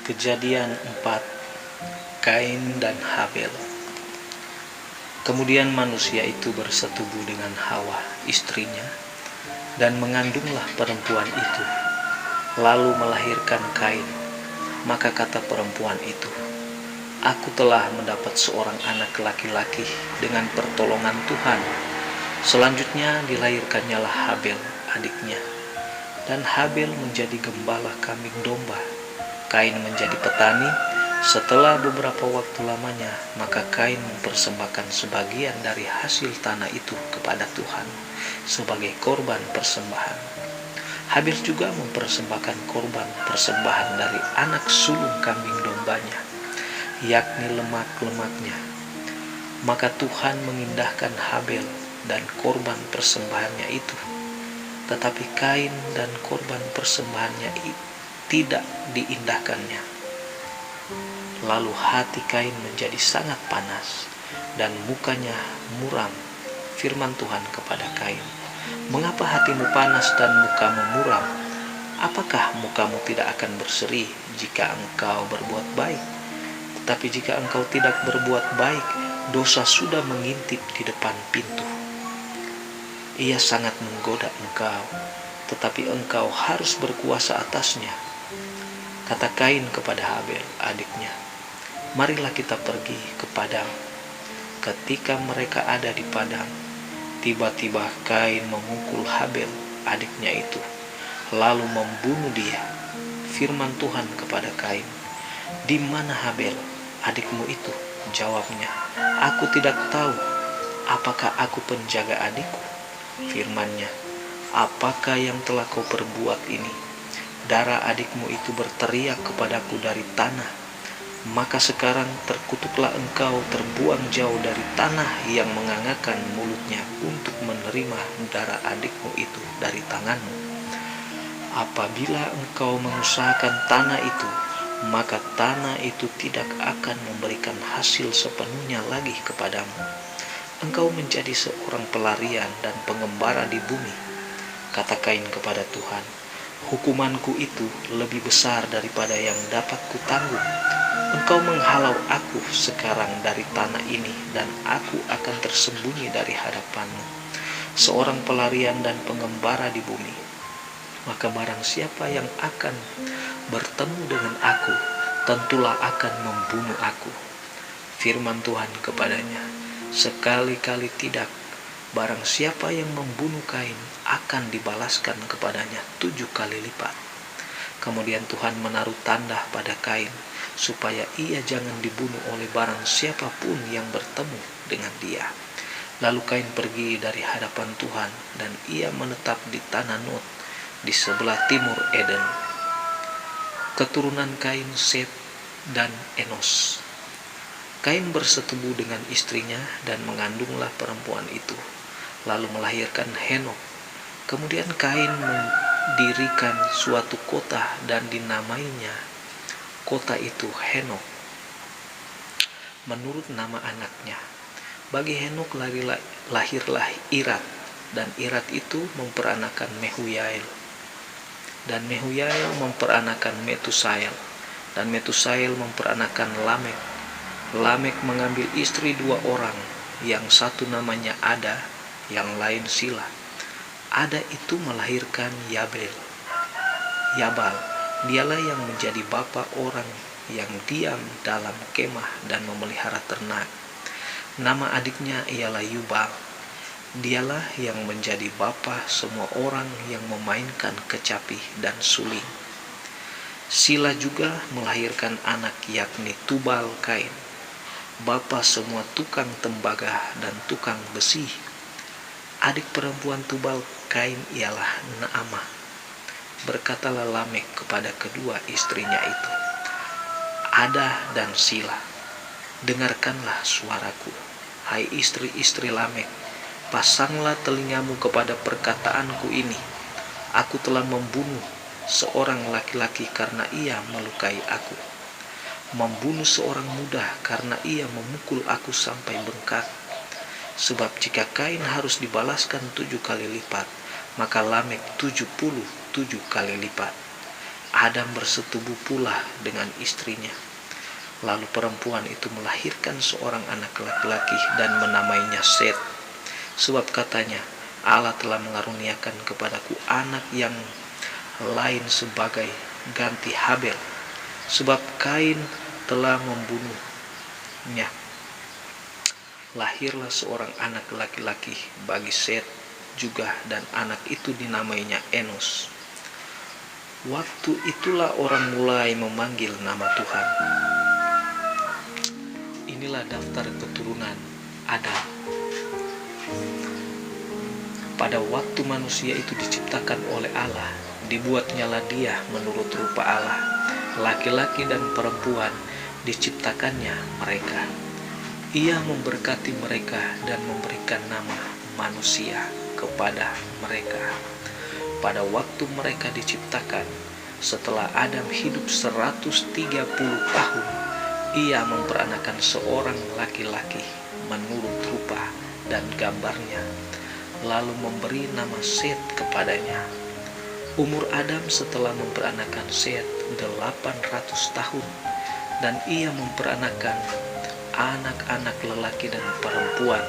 Kejadian 4. Kain dan Habel. Kemudian manusia itu bersetubuh dengan Hawa, istrinya, dan mengandunglah perempuan itu, lalu melahirkan Kain. Maka kata perempuan itu, "Aku telah mendapat seorang anak laki-laki dengan pertolongan Tuhan." Selanjutnya dilahirkannyalah Habel, adiknya. Dan Habel menjadi gembala kambing domba, Kain menjadi petani. Setelah beberapa waktu lamanya, maka Kain mempersembahkan sebagian dari hasil tanah itu kepada Tuhan sebagai korban persembahan. Habel juga mempersembahkan korban persembahan dari anak sulung kambing dombanya, yakni lemak-lemaknya. Maka Tuhan mengindahkan Habel dan korban persembahannya itu, tetapi Kain dan korban persembahannya tidak diindahkannya. Lalu hati Kain menjadi sangat panas, dan mukanya muram. Firman Tuhan kepada Kain, "Mengapa hatimu panas dan mukamu muram? Apakah mukamu tidak akan berseri jika engkau berbuat baik? Tetapi jika engkau tidak berbuat baik, dosa sudah mengintip di depan pintu. Ia sangat menggoda engkau, tetapi engkau harus berkuasa atasnya." Kata Kain kepada Habel, adiknya, "Marilah kita pergi ke padang." Ketika mereka ada di padang, tiba-tiba Kain memukul Habel, adiknya itu, lalu membunuh dia. Firman Tuhan kepada Kain, "Di mana Habel, adikmu itu?" Jawabnya, "Aku tidak tahu. Apakah aku penjaga adikku?" Firman-Nya, "Apakah yang telah kau perbuat ini? Darah adikmu itu berteriak kepadaku dari tanah. Maka sekarang terkutuklah engkau terbuang jauh dari tanah yang mengangakkan mulutnya untuk menerima darah adikmu itu dari tanganmu. Apabila engkau mengusahakan tanah itu, maka tanah itu tidak akan memberikan hasil sepenuhnya lagi kepadamu. Engkau menjadi seorang pelarian dan pengembara di bumi." Kata Kain kepada Tuhan, "Hukumanku itu lebih besar daripada yang dapat kutanggung. Engkau menghalau aku sekarang dari tanah ini, dan aku akan tersembunyi dari hadapanmu, seorang pelarian dan pengembara di bumi. Maka barang siapa yang akan bertemu dengan aku, tentulah akan membunuh aku." Firman Tuhan kepadanya, "Sekali-kali tidak. Barang siapa yang membunuh Kain akan dibalaskan kepadanya 7 kali lipat." Kemudian Tuhan menaruh tanda pada Kain, supaya ia jangan dibunuh oleh barang siapapun yang bertemu dengan dia. Lalu Kain pergi dari hadapan Tuhan, dan ia menetap di tanah Nod, di sebelah timur Eden. Keturunan Kain, Set, dan Enos. Kain bersetubuh dengan istrinya dan mengandunglah perempuan itu, lalu melahirkan Henok. Kemudian Kain mendirikan suatu kota dan dinamainya kota itu Henok, menurut nama anaknya. Bagi Henok lahirlah Irat, dan Irat itu memperanakan Mehuyael, dan Mehuyael memperanakan Metusael, dan Metusael memperanakan Lamek. Lamek mengambil istri 2 orang, yang satu namanya Ada, yang lain Sila. Ada itu melahirkan Yabal. Dialah yang menjadi bapa orang yang diam dalam kemah dan memelihara ternak. Nama adiknya ialah Yubal. Dialah yang menjadi bapa semua orang yang memainkan kecapi dan suling. Sila juga melahirkan anak, yakni Tubal Kain, bapa semua tukang tembaga dan tukang besi. Adik perempuan Tubal Kain ialah Naamah. Berkatalah Lamek kepada kedua istrinya itu, Ada dan Sila, "Dengarkanlah suaraku, hai istri-istri Lamek, pasanglah telingamu kepada perkataanku ini. Aku telah membunuh seorang laki-laki karena ia melukai aku, membunuh seorang muda karena ia memukul aku sampai bengkak. Sebab jika Kain harus dibalaskan 7 kali lipat, maka Lamek 77 kali lipat. Adam bersetubuh pula dengan istrinya. Lalu perempuan itu melahirkan seorang anak laki-laki dan menamainya Set. Sebab katanya, Allah telah mengaruniakan kepadaku anak yang lain sebagai ganti Habel, sebab Kain telah membunuhnya. Lahirlah seorang anak laki-laki bagi Set juga, dan anak itu dinamainya Enos. Waktu itulah orang mulai memanggil nama Tuhan. Inilah daftar keturunan Adam. Pada waktu manusia itu diciptakan oleh Allah, dibuatnyalah dia menurut rupa Allah. Laki-laki dan perempuan diciptakannya mereka. Ia memberkati mereka dan memberikan nama manusia kepada mereka. Pada waktu mereka diciptakan, setelah Adam hidup 130 tahun, ia memperanakan seorang laki-laki menurut rupa dan gambarnya, lalu memberi nama Set kepadanya. Umur Adam setelah memperanakan Set 800 tahun, dan ia memperanakan anak-anak lelaki dan perempuan.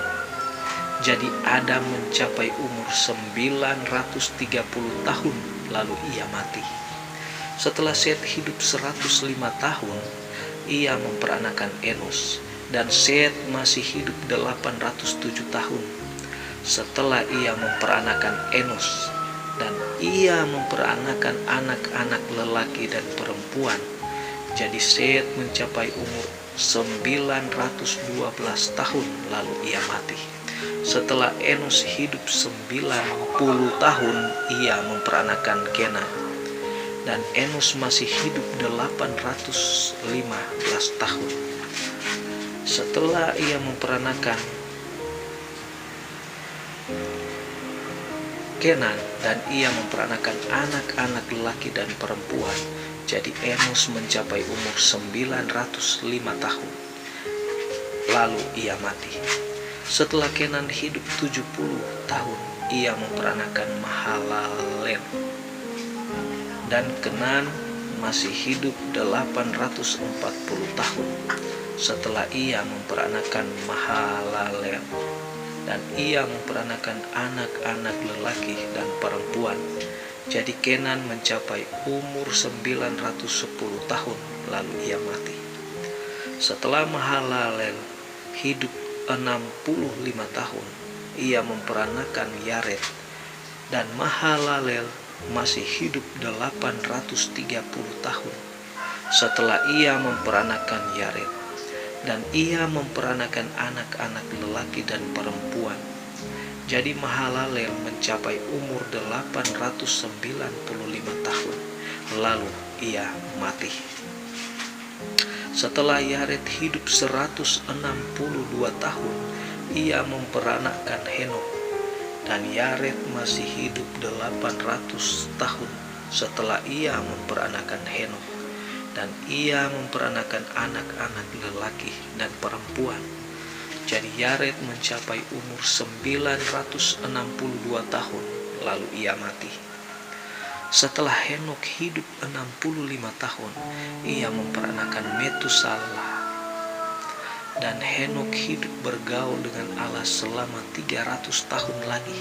Jadi Adam mencapai umur 930 tahun, lalu ia mati. Setelah Set hidup 105 tahun, ia memperanakan Enos, dan Set masih hidup 807 tahun. Setelah ia memperanakan Enos, dan ia memperanakan anak-anak lelaki dan perempuan, jadi Set mencapai umur 912 tahun, lalu ia mati. Setelah Enos hidup 90 tahun, ia memperanakan Kenan, dan Enos masih hidup 815 tahun. Setelah ia memperanakan Kenan, dan ia memperanakan anak-anak lelaki dan perempuan, jadi Enos mencapai umur 905 tahun, lalu ia mati. Setelah Kenan hidup 70 tahun, ia memperanakan Mahalalel, dan Kenan masih hidup 840 tahun. Setelah ia memperanakan Mahalalel, dan ia memperanakan anak-anak lelaki dan perempuan, jadi Kenan mencapai umur 910 tahun, lalu ia mati. Setelah Mahalalel hidup 65 tahun, ia memperanakan Yared, dan Mahalalel masih hidup 830 tahun. Setelah ia memperanakan Yared, dan ia memperanakan anak-anak lelaki dan perempuan, jadi Mahalalel mencapai umur 895 tahun, lalu ia mati. Setelah Yared hidup 162 tahun, ia memperanakan Henok, dan Yared masih hidup 800 tahun setelah ia memperanakan Henok, dan ia memperanakan anak-anak lelaki dan perempuan. Jadi Yared mencapai umur 962 tahun, lalu ia mati. Setelah Henok hidup 65 tahun, ia memperanakan Metusalah, dan Henok hidup bergaul dengan Allah selama 300 tahun lagi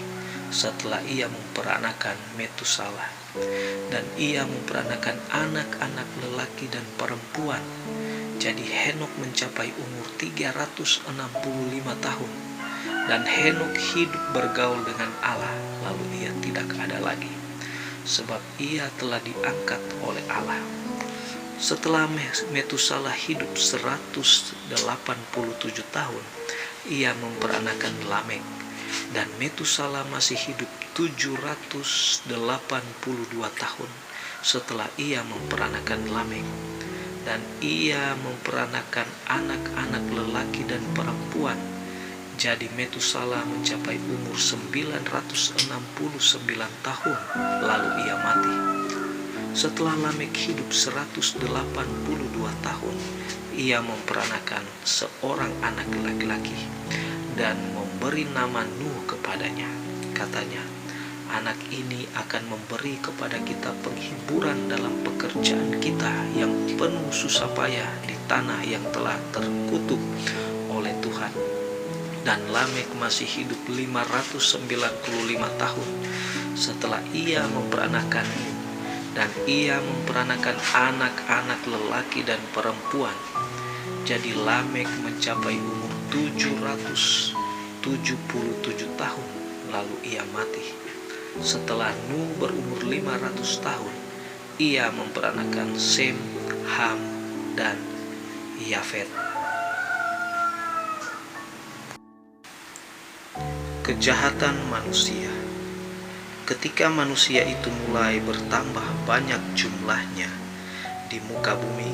setelah ia memperanakan Metusalah, dan ia memperanakan anak-anak lelaki dan perempuan. Jadi Henok mencapai umur 365 tahun, dan Henok hidup bergaul dengan Allah, lalu ia tidak ada lagi, sebab ia telah diangkat oleh Allah. Setelah Metusalah hidup 187 tahun, ia memperanakan Lamek, dan Metusalah masih hidup 782 tahun setelah ia memperanakan Lamek, dan ia memperanakan anak-anak lelaki dan perempuan. Jadi Metusalah mencapai umur 969 tahun, lalu ia mati. Setelah Lamek hidup 182 tahun, ia memperanakan seorang anak laki-laki dan memberi nama Nuh kepadanya. Katanya, Anak ini akan memberi kepada kita penghiburan dalam pekerjaan kita yang penuh susah payah di tanah yang telah terkutuk oleh Tuhan. Dan Lamek masih hidup 595 tahun setelah ia memperanakan Nuh, dan ia memperanakan anak-anak lelaki dan perempuan. Jadi Lamek mencapai umur 777 tahun lalu ia mati. Setelah Nuh berumur 500 tahun, ia memperanakan Sem, Ham, dan Yafet. Kejahatan manusia. Ketika manusia itu mulai bertambah banyak jumlahnya di muka bumi,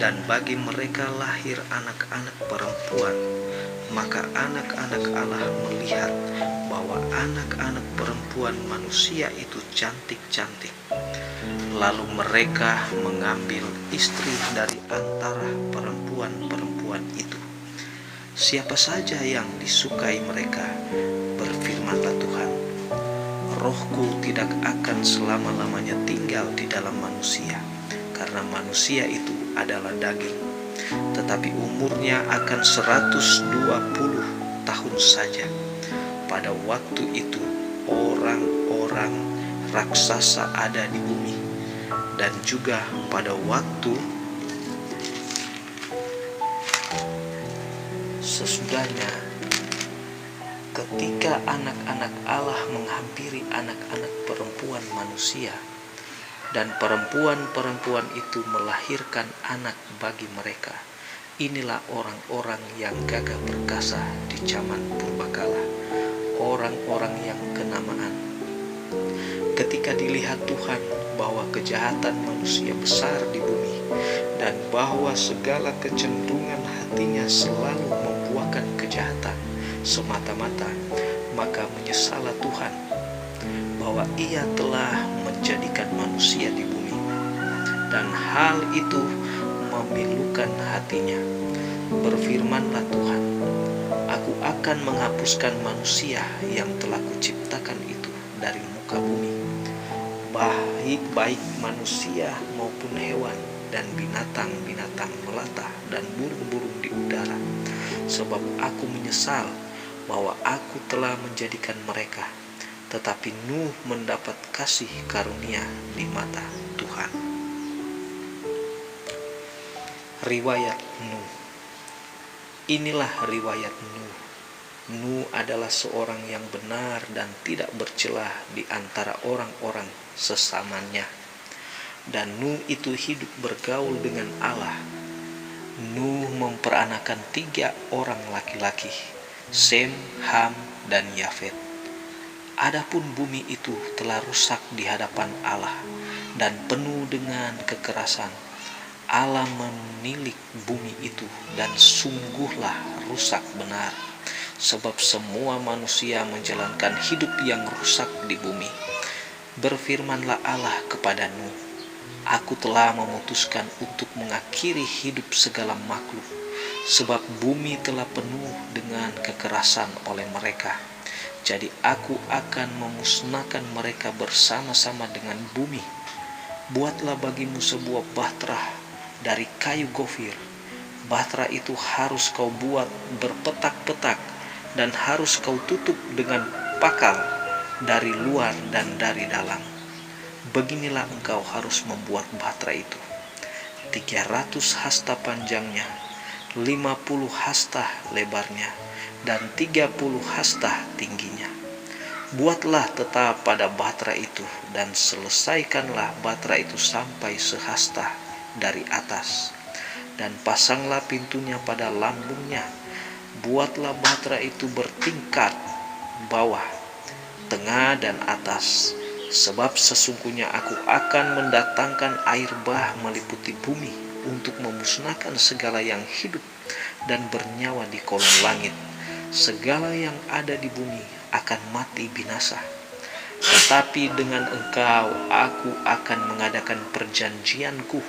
dan bagi mereka lahir anak-anak perempuan, maka anak-anak Allah melihat bahwa anak-anak perempuan manusia itu cantik-cantik. Lalu mereka mengambil istri dari antara perempuan-perempuan itu, siapa saja yang disukai mereka. Berfirmanlah Tuhan, Rohku tidak akan selama-lamanya tinggal di dalam manusia, karena manusia itu adalah daging, tetapi umurnya akan 120 tahun saja. Pada waktu itu orang-orang raksasa ada di bumi, dan juga pada waktu sesudahnya, ketika anak-anak Allah menghampiri anak-anak perempuan manusia, dan perempuan-perempuan itu melahirkan anak bagi mereka. Inilah orang-orang yang gagah perkasa di zaman purbakala, orang-orang yang kenamaan. Ketika dilihat Tuhan bahwa kejahatan manusia besar di bumi, dan bahwa segala kecenderungan hatinya selalu membuahkan kejahatan semata-mata, maka menyesallah Tuhan bahwa ia telah menjadikan manusia di bumi, dan hal itu memilukan hatinya. Berfirmanlah Tuhan, Aku akan menghapuskan manusia yang telah kuciptakan itu dari muka bumi, baik manusia maupun hewan, dan binatang-binatang melata, dan burung-burung di udara, sebab aku menyesal bahwa aku telah menjadikan mereka. Tetapi Nuh mendapat kasih karunia di mata Tuhan. Riwayat Nuh. Inilah riwayat Nuh. Nuh adalah seorang yang benar dan tidak bercelah di antara orang-orang sesamanya. Dan Nuh itu hidup bergaul dengan Allah. Nuh memperanakan 3 orang laki-laki, Sem, Ham, dan Yafet. Adapun bumi itu telah rusak di hadapan Allah dan penuh dengan kekerasan. Allah menilik bumi itu, dan sungguhlah rusak benar, sebab semua manusia menjalankan hidup yang rusak di bumi. Berfirmanlah Allah kepada Nuh, Aku telah memutuskan untuk mengakhiri hidup segala makhluk, sebab bumi telah penuh dengan kekerasan oleh mereka. Jadi aku akan memusnahkan mereka bersama-sama dengan bumi. Buatlah bagimu sebuah bahtera dari kayu gofir. Bahtera itu harus kau buat berpetak-petak, dan harus kau tutup dengan pakal dari luar dan dari dalam. Beginilah engkau harus membuat bahtera itu: 300 hasta panjangnya, 50 hasta lebarnya, dan 30 hasta tingginya. Buatlah tetap pada bahtera itu, dan selesaikanlah bahtera itu sampai sehasta dari atas, dan pasanglah pintunya pada lambungnya. Buatlah bahtera itu bertingkat, bawah, tengah, dan atas, sebab sesungguhnya aku akan mendatangkan air bah meliputi bumi untuk memusnahkan segala yang hidup dan bernyawa di kolong langit. Segala yang ada di bumi akan mati binasa. Tetapi dengan engkau aku akan mengadakan perjanjianku,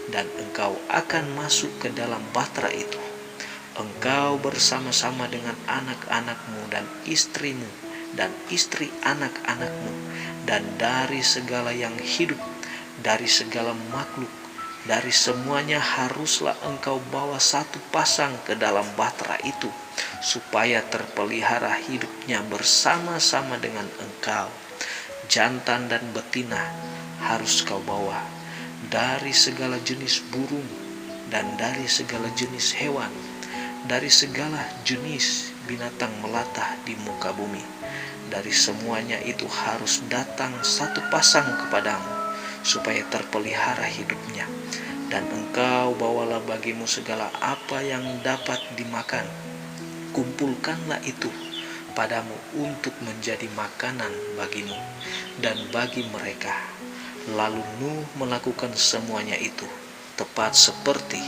dan engkau akan masuk ke dalam bahtera itu, engkau bersama-sama dengan anak-anakmu dan istrimu dan istri anak-anakmu, dan dari segala yang hidup, dari segala makhluk, dari semuanya haruslah engkau bawa satu pasang ke dalam bahtera itu, supaya terpelihara hidupnya bersama-sama dengan engkau. Jantan dan betina harus kau bawa, dari segala jenis burung dan dari segala jenis hewan, dari segala jenis binatang melata di muka bumi. Dari semuanya itu harus datang satu pasang kepadamu, supaya terpelihara hidupnya. Dan engkau bawalah bagimu segala apa yang dapat dimakan, kumpulkanlah itu padamu untuk menjadi makanan bagimu dan bagi mereka. Lalu Nuh melakukan semuanya itu tepat seperti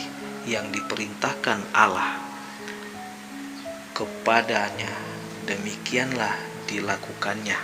yang diperintahkan Allah kepadanya, demikianlah dilakukannya.